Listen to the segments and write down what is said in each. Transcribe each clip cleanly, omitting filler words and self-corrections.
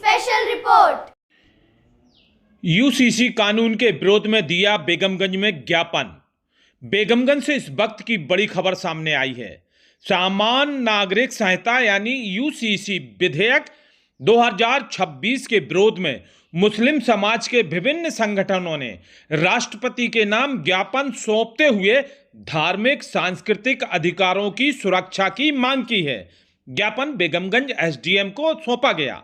Special report. UCC कानून के विरोध में दिया बेगमगंज में ज्ञापन। बेगमगंज से इस वक्त की बड़ी खबर सामने आई है। सामान्य नागरिक संहिता यानी यूसीसी विधेयक 2026 के विरोध में मुस्लिम समाज के विभिन्न संगठनों ने राष्ट्रपति के नाम ज्ञापन सौंपते हुए धार्मिक सांस्कृतिक अधिकारों की सुरक्षा की मांग की है। ज्ञापन बेगमगंज एसडीएम को सौंपा गया।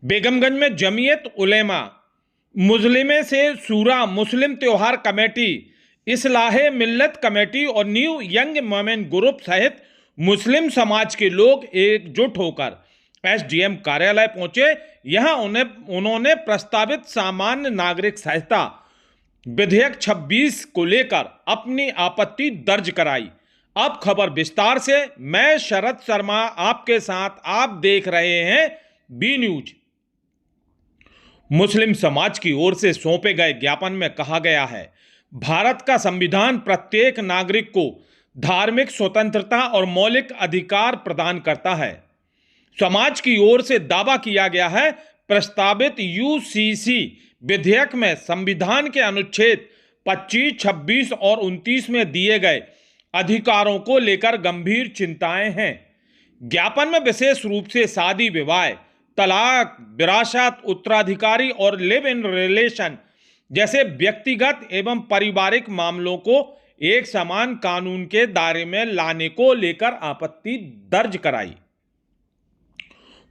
बेगमगंज में जमीयत उलेमा मुस्लिमे से सूरा मुस्लिम त्योहार कमेटी, इस्लाहे मिल्लत कमेटी और न्यू यंग मोमेन ग्रुप सहित मुस्लिम समाज के लोग एकजुट होकर एसडीएम कार्यालय पहुंचे। यहां उन्होंने प्रस्तावित सामान्य नागरिक संहिता विधेयक 26 को लेकर अपनी आपत्ति दर्ज कराई। अब खबर विस्तार से। मैं शरद शर्मा आपके साथ, आप देख रहे हैं बी न्यूज। मुस्लिम समाज की ओर से सौंपे गए ज्ञापन में कहा गया है, भारत का संविधान प्रत्येक नागरिक को धार्मिक स्वतंत्रता और मौलिक अधिकार प्रदान करता है। समाज की ओर से दावा किया गया है, प्रस्तावित यूसीसी विधेयक में संविधान के अनुच्छेद 25, 26 और 29 में दिए गए अधिकारों को लेकर गंभीर चिंताएं हैं। ज्ञापन में विशेष रूप से शादी विवाह, तलाक, विरासत, उत्तराधिकारी और लिव इन रिलेशन जैसे व्यक्तिगत एवं पारिवारिक मामलों को एक समान कानून के दायरे में लाने को लेकर आपत्ति दर्ज कराई।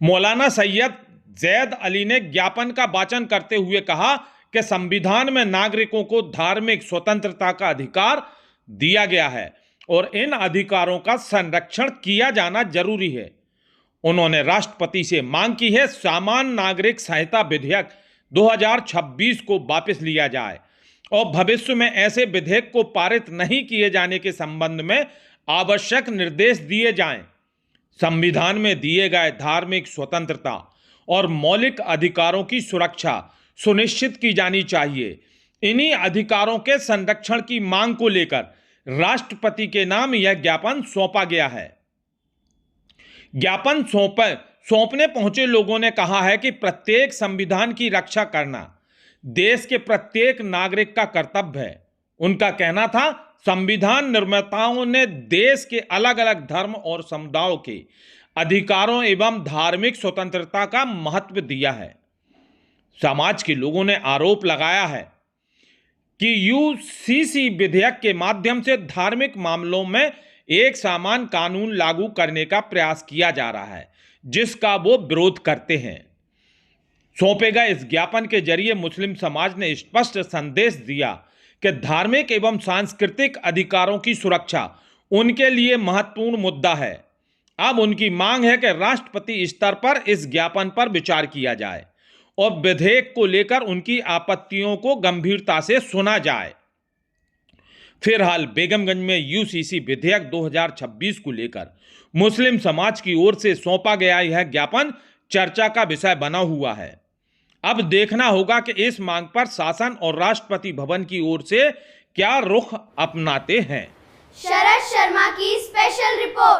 मौलाना सैयद जैद अली ने ज्ञापन का वाचन करते हुए कहा कि संविधान में नागरिकों को धार्मिक स्वतंत्रता का अधिकार दिया गया है और इन अधिकारों का संरक्षण किया जाना जरूरी है। उन्होंने राष्ट्रपति से मांग की है, सामान्य नागरिक संहिता विधेयक 2026 को वापस लिया जाए और भविष्य में ऐसे विधेयक को पारित नहीं किए जाने के संबंध में आवश्यक निर्देश दिए जाएं। संविधान में दिए गए धार्मिक स्वतंत्रता और मौलिक अधिकारों की सुरक्षा सुनिश्चित की जानी चाहिए। इन्हीं अधिकारों के संरक्षण की मांग को लेकर राष्ट्रपति के नाम यह ज्ञापन सौंपा गया है। ज्ञापन सौंपने पहुंचे लोगों ने कहा है कि प्रत्येक संविधान की रक्षा करना देश के प्रत्येक नागरिक का कर्तव्य है। उनका कहना था, संविधान निर्माताओं ने देश के अलग अलग धर्म और समुदायों के अधिकारों एवं धार्मिक स्वतंत्रता का महत्व दिया है। समाज के लोगों ने आरोप लगाया है कि यूसीसी विधेयक के माध्यम से धार्मिक मामलों में एक समान कानून लागू करने का प्रयास किया जा रहा है, जिसका वो विरोध करते हैं। सौंपे गए इस ज्ञापन के जरिए मुस्लिम समाज ने स्पष्ट संदेश दिया कि धार्मिक एवं सांस्कृतिक अधिकारों की सुरक्षा उनके लिए महत्वपूर्ण मुद्दा है। अब उनकी मांग है कि राष्ट्रपति स्तर पर इस ज्ञापन पर विचार किया जाए और विधेयक को लेकर उनकी आपत्तियों को गंभीरता से सुना जाए। फिलहाल बेगमगंज में यूसीसी विधेयक 2026 को लेकर मुस्लिम समाज की ओर से सौंपा गया यह ज्ञापन चर्चा का विषय बना हुआ है। अब देखना होगा कि इस मांग पर शासन और राष्ट्रपति भवन की ओर से क्या रुख अपनाते हैं। शरद शर्मा की स्पेशल रिपोर्ट।